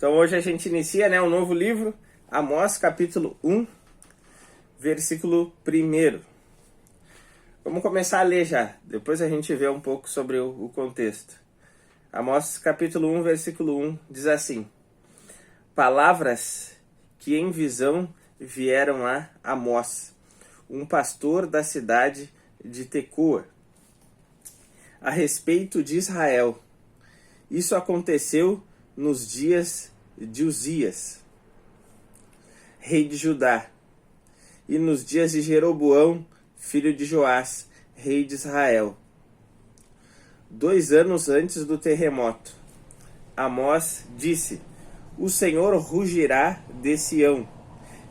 Então hoje a gente inicia, um novo livro, Amós, capítulo 1, versículo 1. Vamos começar a ler já, depois a gente vê um pouco sobre o contexto. Amós, capítulo 1, versículo 1, diz assim: Palavras que em visão vieram a Amós, um pastor da cidade de Tecoa, a respeito de Israel. Isso aconteceu nos dias de Uzias, rei de Judá, e nos dias de Jeroboão, filho de Joás, rei de Israel. 2 anos antes do terremoto, Amós disse: O Senhor rugirá de Sião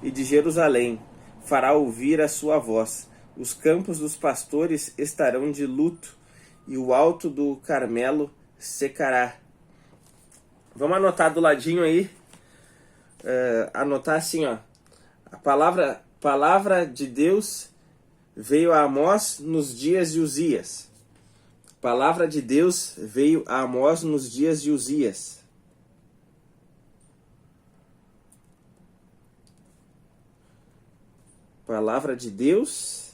e de Jerusalém, fará ouvir a sua voz. Os campos dos pastores estarão de luto, e o alto do Carmelo secará. Vamos anotar do ladinho aí, anotar assim, ó. A palavra de Deus veio a Amós nos dias de Uzias. Palavra de Deus veio a Amós nos dias de Uzias. Palavra de Deus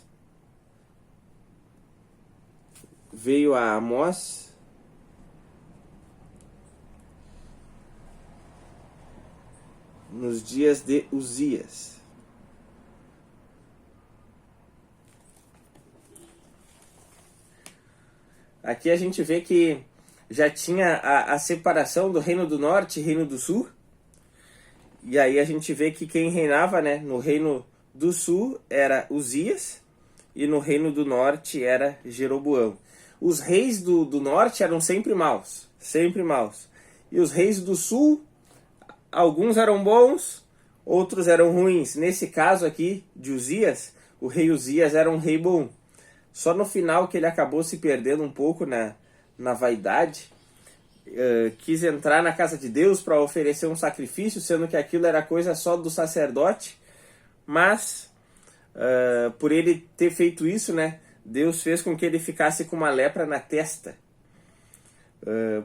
veio a Amós nos dias de Uzias. Aqui a gente vê que já tinha a separação do Reino do Norte e Reino do Sul. E aí a gente vê que quem reinava, no Reino do Sul era Uzias e no Reino do Norte era Jeroboão. Os reis do Norte eram sempre maus, sempre maus. E os reis do Sul, alguns eram bons, outros eram ruins. Nesse caso aqui de Uzias, o rei Uzias era um rei bom. Só no final que ele acabou se perdendo um pouco na vaidade, quis entrar na casa de Deus para oferecer um sacrifício, sendo que aquilo era coisa só do sacerdote. Mas, por ele ter feito isso, Deus fez com que ele ficasse com uma lepra na testa.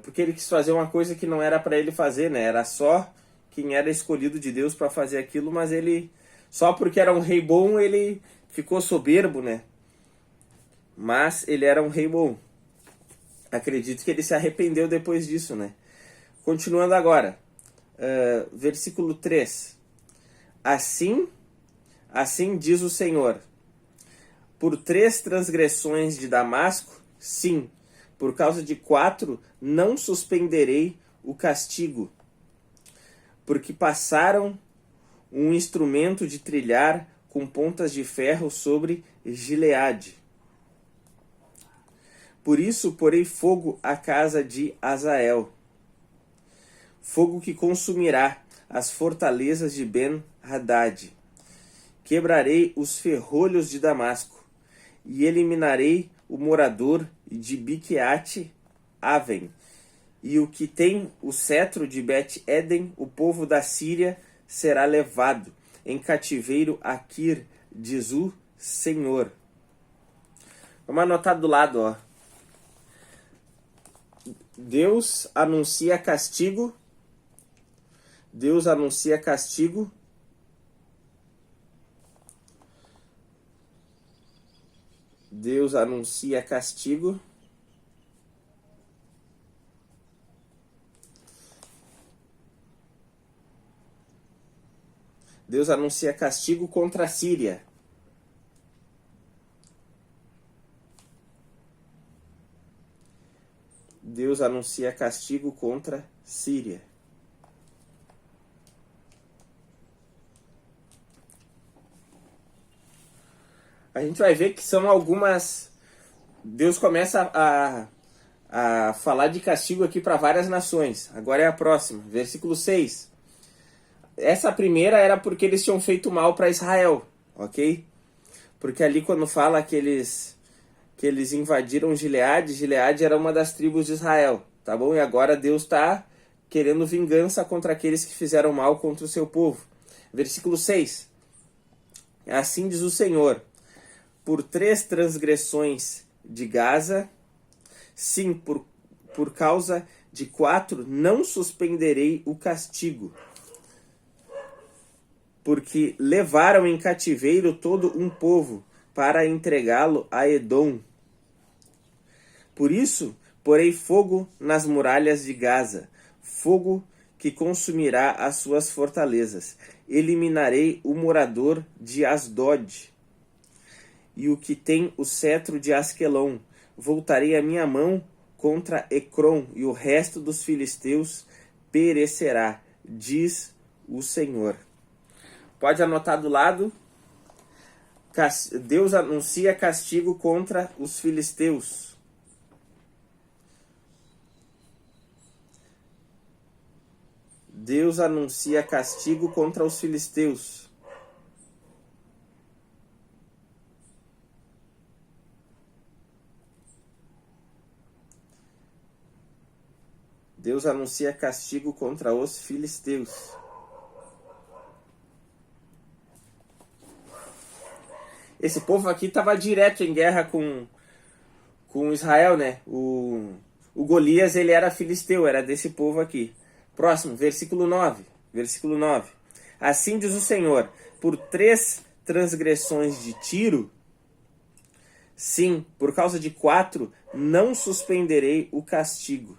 Porque ele quis fazer uma coisa que não era para ele fazer, Era só quem era escolhido de Deus para fazer aquilo, mas ele, só porque era um rei bom, ele ficou soberbo, Mas ele era um rei bom. Acredito que ele se arrependeu depois disso, Continuando agora, versículo 3. Assim diz o Senhor: por 3 transgressões de Damasco, sim, por causa de 4, não suspenderei o castigo, porque passaram um instrumento de trilhar com pontas de ferro sobre Gileade. Por isso porei fogo à casa de Azael, fogo que consumirá as fortalezas de Ben-Hadad. Quebrarei os ferrolhos de Damasco e eliminarei o morador de Biqueate-Aven. E o que tem o cetro de Bet-Eden, o povo da Síria, será levado em cativeiro a Kir, diz o Senhor. Vamos anotar do lado, ó. Deus anuncia castigo. Deus anuncia castigo. Deus anuncia castigo. Deus anuncia castigo contra a Síria. Deus anuncia castigo contra a Síria. A gente vai ver que são algumas... Deus começa a falar de castigo aqui para várias nações. Agora é a próxima, versículo 6. Essa primeira era porque eles tinham feito mal para Israel, ok? Porque ali quando fala que eles invadiram Gileade, Gileade era uma das tribos de Israel, tá bom? E agora Deus está querendo vingança contra aqueles que fizeram mal contra o seu povo. Versículo 6. Assim diz o Senhor: por 3 transgressões de Gaza, sim, por por causa de 4, não suspenderei o castigo, porque levaram em cativeiro todo um povo para entregá-lo a Edom. Por isso, porei fogo nas muralhas de Gaza, fogo que consumirá as suas fortalezas. Eliminarei o morador de Asdod e o que tem o cetro de Asquelon. Voltarei a minha mão contra Ecrom, e o resto dos filisteus perecerá, diz o Senhor. Pode anotar do lado. Deus anuncia castigo contra os filisteus. Deus anuncia castigo contra os filisteus. Deus anuncia castigo contra os filisteus. Esse povo aqui estava direto em guerra com Israel, né? O Golias, ele era filisteu, era desse povo aqui. Próximo, versículo 9. Versículo 9. Assim diz o Senhor, por 3 transgressões de Tiro, sim, por causa de 4, não suspenderei o castigo,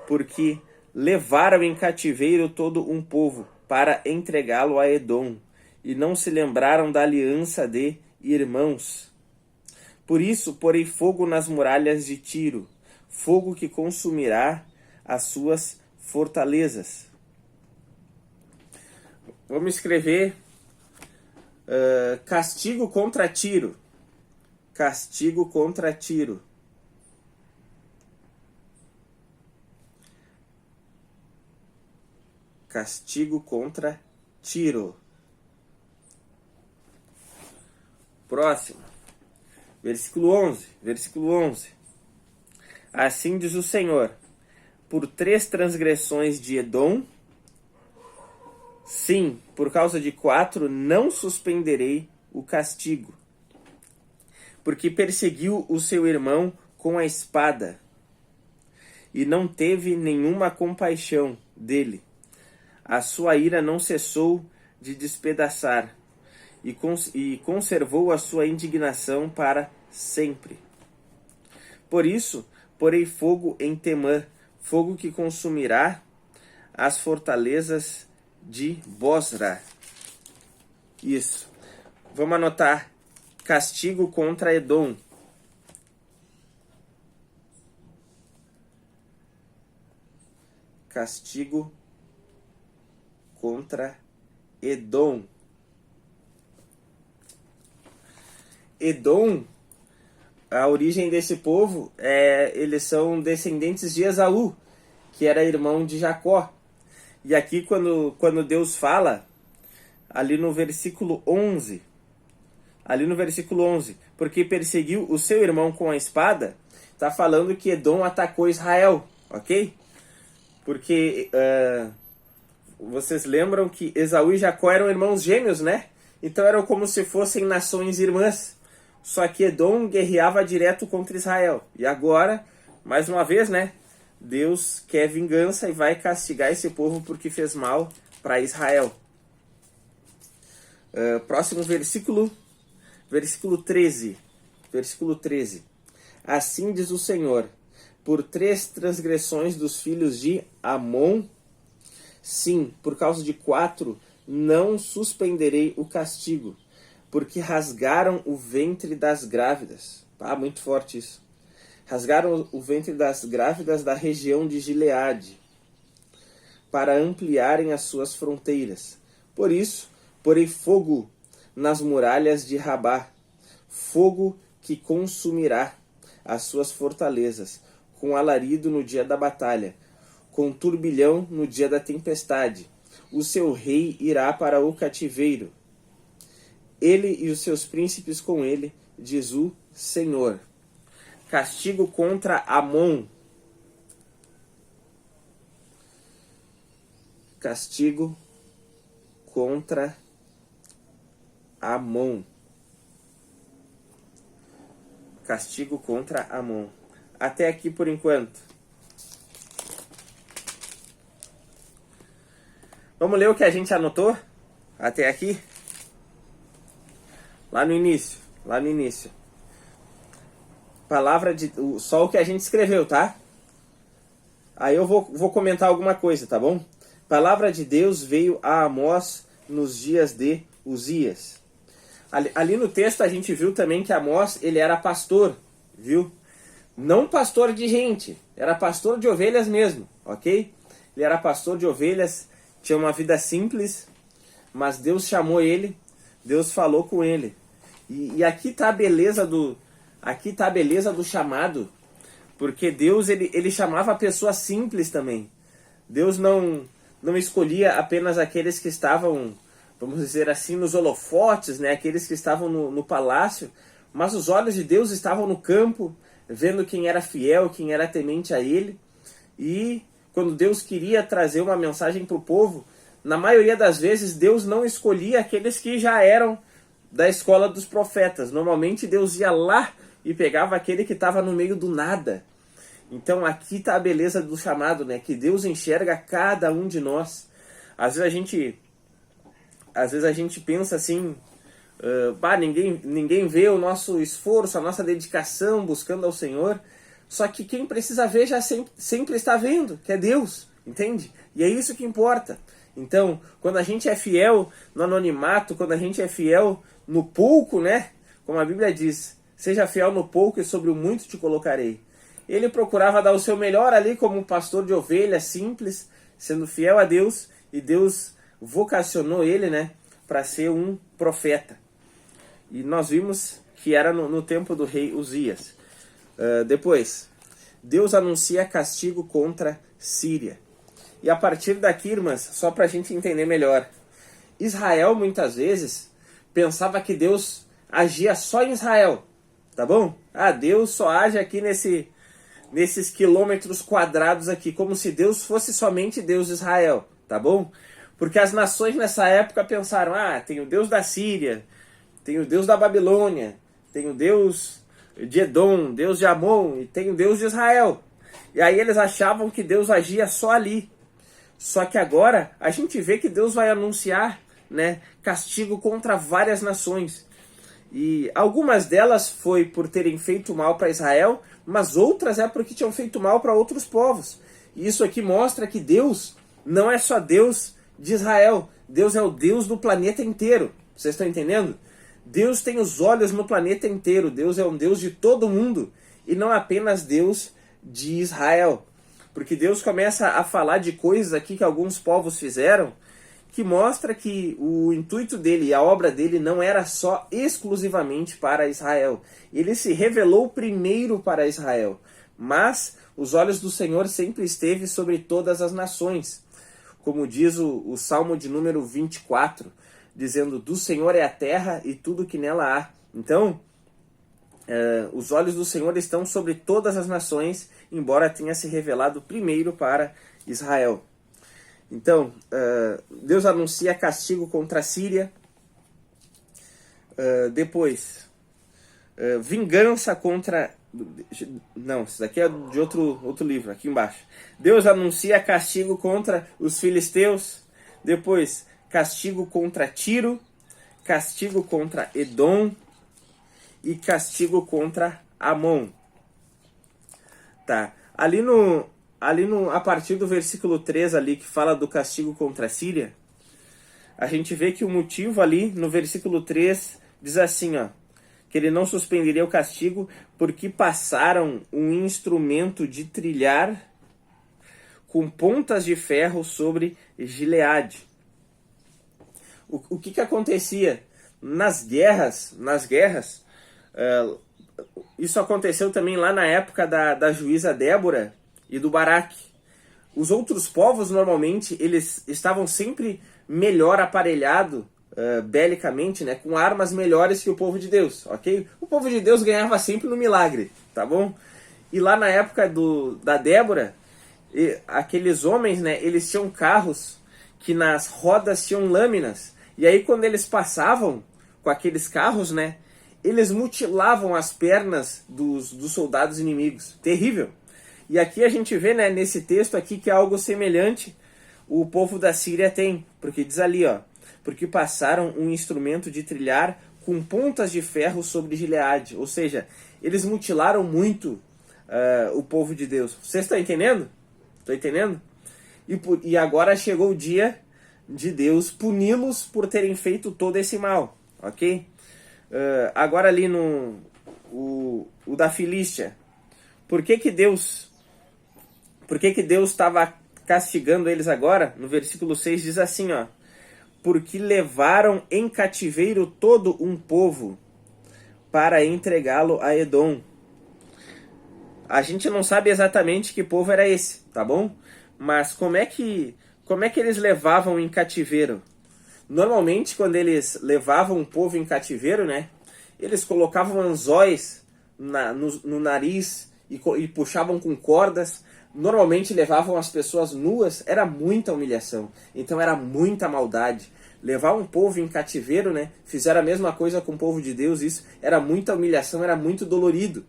porque levaram em cativeiro todo um povo para entregá-lo a Edom, e não se lembraram da aliança de irmãos. Por isso porei fogo nas muralhas de Tiro, fogo que consumirá as suas fortalezas. Vamos escrever castigo contra Tiro. Castigo contra Tiro. Castigo contra Tiro. Próximo. Versículo 11. Versículo 11. Assim diz o Senhor, por 3 transgressões de Edom, sim, por causa de 4, não suspenderei o castigo, porque perseguiu o seu irmão com a espada, e não teve nenhuma compaixão dele. A sua ira não cessou de despedaçar, e conservou a sua indignação para sempre. Por isso, porei fogo em Temã, fogo que consumirá as fortalezas de Bosra. Isso. Vamos anotar. Castigo contra Edom. Castigo contra Edom. Edom, a origem desse povo, eles são descendentes de Esaú, que era irmão de Jacó. E aqui quando Deus fala, ali no versículo 11, porque perseguiu o seu irmão com a espada, está falando que Edom atacou Israel, ok? Porque vocês lembram que Esaú e Jacó eram irmãos gêmeos, né? Então eram como se fossem nações irmãs. Só que Edom guerreava direto contra Israel. E agora, mais uma vez, né? Deus quer vingança e vai castigar esse povo porque fez mal para Israel. Próximo versículo. Versículo 13. Versículo 13. Assim diz o Senhor, por 3 transgressões dos filhos de Amon, sim, por causa de 4, não suspenderei o castigo, porque rasgaram o ventre das grávidas. Muito forte isso. Rasgaram o ventre das grávidas da região de Gileade, para ampliarem as suas fronteiras. Por isso, porei fogo nas muralhas de Rabá, fogo que consumirá as suas fortalezas, com alarido no dia da batalha, com turbilhão no dia da tempestade. O seu rei irá para o cativeiro, ele e os seus príncipes com ele, diz o Senhor. Castigo contra Amon. Castigo contra Amon. Castigo contra Amon. Até aqui por enquanto. Vamos ler o que a gente anotou até aqui? Lá no início. Só o que a gente escreveu, tá? Aí eu vou comentar alguma coisa, tá bom? Palavra de Deus veio a Amós nos dias de Uzias. Ali no texto a gente viu também que Amós, ele era pastor, viu? Não pastor de gente, era pastor de ovelhas mesmo, ok? Ele era pastor de ovelhas, tinha uma vida simples, mas Deus chamou ele, Deus falou com ele. E aqui está a beleza do chamado, porque Deus ele chamava pessoas simples também. Deus não escolhia apenas aqueles que estavam, vamos dizer assim, nos holofotes, né? Aqueles que estavam no palácio, mas os olhos de Deus estavam no campo, vendo quem era fiel, quem era temente a Ele. E quando Deus queria trazer uma mensagem para o povo, na maioria das vezes Deus não escolhia aqueles que já eram da escola dos profetas. Normalmente Deus ia lá e pegava aquele que estava no meio do nada. Então aqui está a beleza do chamado, né? Que Deus enxerga cada um de nós. Às vezes a gente pensa assim, ninguém vê o nosso esforço, a nossa dedicação buscando ao Senhor. Só que quem precisa ver já sempre está vendo, que é Deus, entende? E é isso que importa. Então, quando a gente é fiel no anonimato, quando a gente é fiel no pouco, né? Como a Bíblia diz, seja fiel no pouco e sobre o muito te colocarei. Ele procurava dar o seu melhor ali como um pastor de ovelhas simples, sendo fiel a Deus, e Deus vocacionou ele, né, para ser um profeta. E nós vimos que era no tempo do rei Uzias. Depois, Deus anuncia castigo contra Síria. E a partir daqui, irmãs, só para a gente entender melhor, Israel muitas vezes pensava que Deus agia só em Israel, tá bom? Deus só age aqui nesses quilômetros quadrados aqui, como se Deus fosse somente Deus de Israel, tá bom? Porque as nações nessa época pensaram, tem o Deus da Síria, tem o Deus da Babilônia, tem o Deus de Edom, Deus de Amon, e tem o Deus de Israel. E aí eles achavam que Deus agia só ali. Só que agora a gente vê que Deus vai anunciar, né, castigo contra várias nações. E algumas delas foi por terem feito mal para Israel, mas outras é porque tinham feito mal para outros povos. E isso aqui mostra que Deus não é só Deus de Israel. Deus é o Deus do planeta inteiro. Vocês estão entendendo? Deus tem os olhos no planeta inteiro. Deus é um Deus de todo mundo. E não apenas Deus de Israel. Porque Deus começa a falar de coisas aqui que alguns povos fizeram, que mostra que o intuito dele e a obra dele não era só exclusivamente para Israel. Ele se revelou primeiro para Israel, mas os olhos do Senhor sempre esteve sobre todas as nações. Como diz o Salmo de número 24, dizendo, do Senhor é a terra e tudo que nela há. Então, os olhos do Senhor estão sobre todas as nações, embora tenha se revelado primeiro para Israel. Então, Deus anuncia castigo contra a Síria. Depois, vingança contra... Não, isso daqui é de outro livro, aqui embaixo. Deus anuncia castigo contra os filisteus. Depois, castigo contra Tiro. Castigo contra Edom. E castigo contra Amon. Tá. A partir do versículo 3 ali, que fala do castigo contra a Síria, a gente vê que o motivo ali, no versículo 3, diz assim, que ele não suspenderia o castigo porque passaram um instrumento de trilhar com pontas de ferro sobre Gileade. O que acontecia? Nas guerras, isso aconteceu também lá na época da juíza Débora e do Baraque. Os outros povos, normalmente, eles estavam sempre melhor aparelhados belicamente, né, com armas melhores que o povo de Deus, ok? O povo de Deus ganhava sempre no milagre, tá bom? E lá na época da Débora, aqueles homens, né, eles tinham carros que nas rodas tinham lâminas. E aí quando eles passavam com aqueles carros, né, eles mutilavam as pernas dos soldados inimigos. Terrível. E aqui a gente vê, né, nesse texto aqui, que é algo semelhante. o povo da Síria tem, porque diz ali, ó, porque passaram um instrumento de trilhar com pontas de ferro sobre Gileade. Ou seja, eles mutilaram muito o povo de Deus. Vocês estão entendendo? Estão entendendo? E agora chegou o dia de Deus puni-los por terem feito todo esse mal, ok? Agora ali no o da Filístia, por que Deus estava castigando eles agora? No versículo 6 diz assim, ó, porque levaram em cativeiro todo um povo para entregá-lo a Edom. A gente não sabe exatamente que povo era esse, tá bom? Mas como é que eles levavam em cativeiro? Normalmente, quando eles levavam um povo em cativeiro, né, eles colocavam anzóis no nariz e puxavam com cordas. Normalmente levavam as pessoas nuas. Era muita humilhação. Então era muita maldade. Levar um povo em cativeiro, né, fizeram a mesma coisa com o povo de Deus. Isso era muita humilhação, era muito dolorido.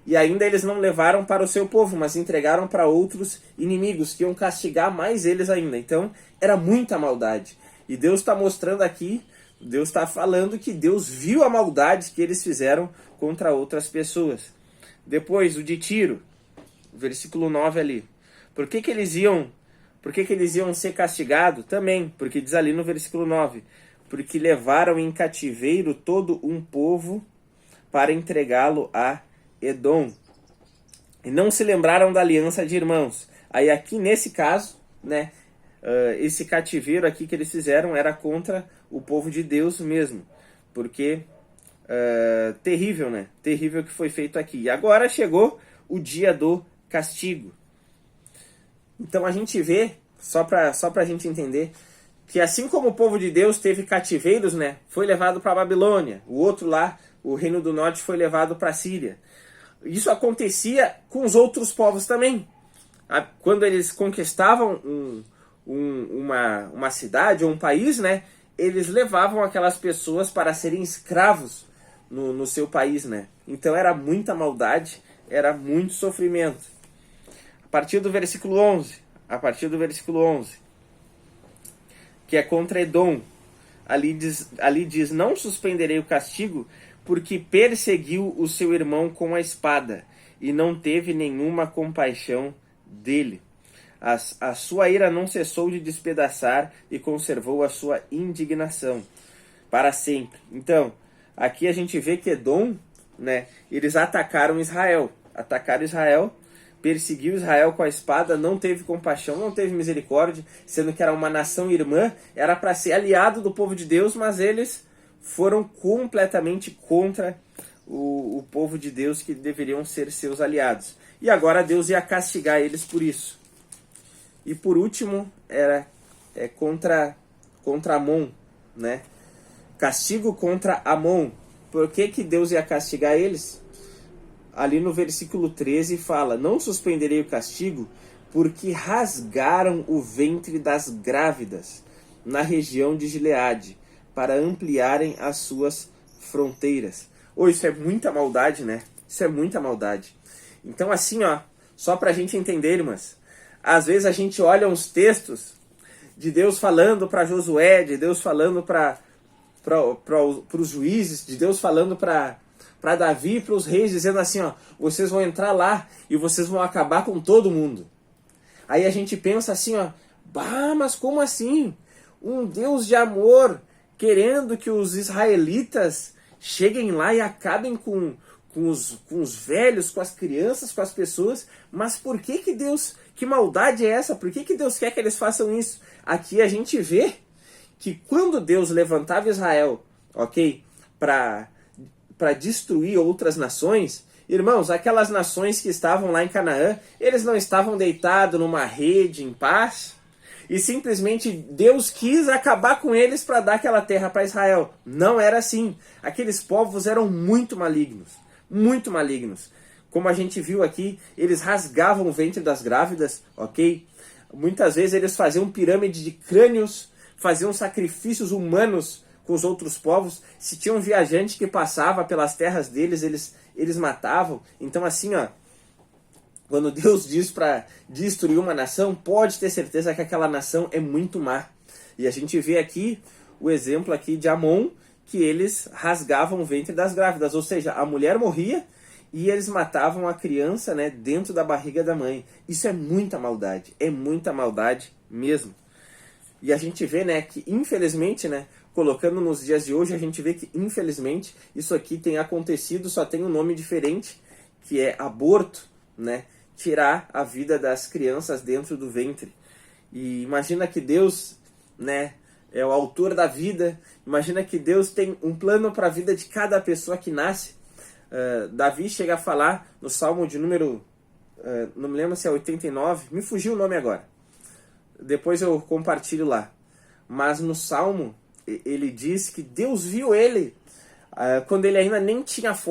E ainda eles não levaram para o seu povo, mas entregaram para outros inimigos, que iam castigar mais eles ainda. Então, era muita maldade. E Deus está mostrando aqui, Deus está falando que Deus viu a maldade que eles fizeram contra outras pessoas. Depois, o de Tiro, versículo 9 ali. Por que eles iam ser castigados? Também, porque diz ali no versículo 9, porque levaram em cativeiro todo um povo para entregá-lo a Edom, e não se lembraram da aliança de irmãos. Aí aqui nesse caso, né, esse cativeiro aqui que eles fizeram era contra o povo de Deus mesmo, porque terrível, né? Terrível que foi feito aqui. E agora chegou o dia do castigo. Então a gente vê, só pra gente entender, que assim como o povo de Deus teve cativeiros, né, foi levado para a Babilônia, o outro lá, o Reino do Norte, foi levado para a Síria. Isso acontecia com os outros povos também. Quando eles conquistavam uma cidade ou um país, né, eles levavam aquelas pessoas para serem escravos no seu país, né? Então era muita maldade, era muito sofrimento. A partir do versículo 11, que é contra Edom, ali diz, não suspenderei o castigo, porque perseguiu o seu irmão com a espada, e não teve nenhuma compaixão dele. A sua ira não cessou de despedaçar, e conservou a sua indignação para sempre. Então, aqui a gente vê que Edom, né, eles atacaram Israel, perseguiu Israel com a espada, não teve compaixão, não teve misericórdia, sendo que era uma nação irmã, era para ser aliado do povo de Deus, mas eles foram completamente contra o povo de Deus, que deveriam ser seus aliados. E agora Deus ia castigar eles por isso. E por último, contra Amon, né? Castigo contra Amon. Por que Deus ia castigar eles? Ali no versículo 13 fala, não suspenderei o castigo, porque rasgaram o ventre das grávidas na região de Gileade, para ampliarem as suas fronteiras. Isso é muita maldade, né? Isso é muita maldade. Então assim, ó, só pra gente entender, irmãs, às vezes a gente olha uns textos de Deus falando para Josué, de Deus falando para os juízes, de Deus falando para Davi e para os reis, dizendo assim, ó, vocês vão entrar lá e vocês vão acabar com todo mundo. Aí a gente pensa assim, ó, mas como assim? Um Deus de amor querendo que os israelitas cheguem lá e acabem com os velhos, com as crianças, com as pessoas. Mas por que Deus, que maldade é essa? Por que Deus quer que eles façam isso? Aqui a gente vê que quando Deus levantava Israel, ok, para destruir outras nações, irmãos, aquelas nações que estavam lá em Canaã, eles não estavam deitados numa rede em paz, e simplesmente Deus quis acabar com eles para dar aquela terra para Israel. Não era assim. Aqueles povos eram muito malignos. Muito malignos. Como a gente viu aqui, eles rasgavam o ventre das grávidas, ok? Muitas vezes eles faziam pirâmide de crânios, faziam sacrifícios humanos com os outros povos. Se tinha um viajante que passava pelas terras deles, eles matavam. Então assim, ó, Quando Deus diz para destruir uma nação, pode ter certeza que aquela nação é muito má. E a gente vê aqui o exemplo aqui de Amon, que eles rasgavam o ventre das grávidas, ou seja, a mulher morria e eles matavam a criança, né, dentro da barriga da mãe. Isso é muita maldade mesmo. E a gente vê, né, que infelizmente, né, colocando nos dias de hoje, a gente vê que infelizmente isso aqui tem acontecido, só tem um nome diferente, que é aborto, né? Tirar a vida das crianças dentro do ventre. E imagina que Deus, né, é o autor da vida. Imagina que Deus tem um plano para a vida de cada pessoa que nasce. Davi chega a falar no Salmo de número, não me lembro se é 89, me fugiu o nome agora. Depois eu compartilho lá. Mas no Salmo, ele diz que Deus viu ele quando ele ainda nem tinha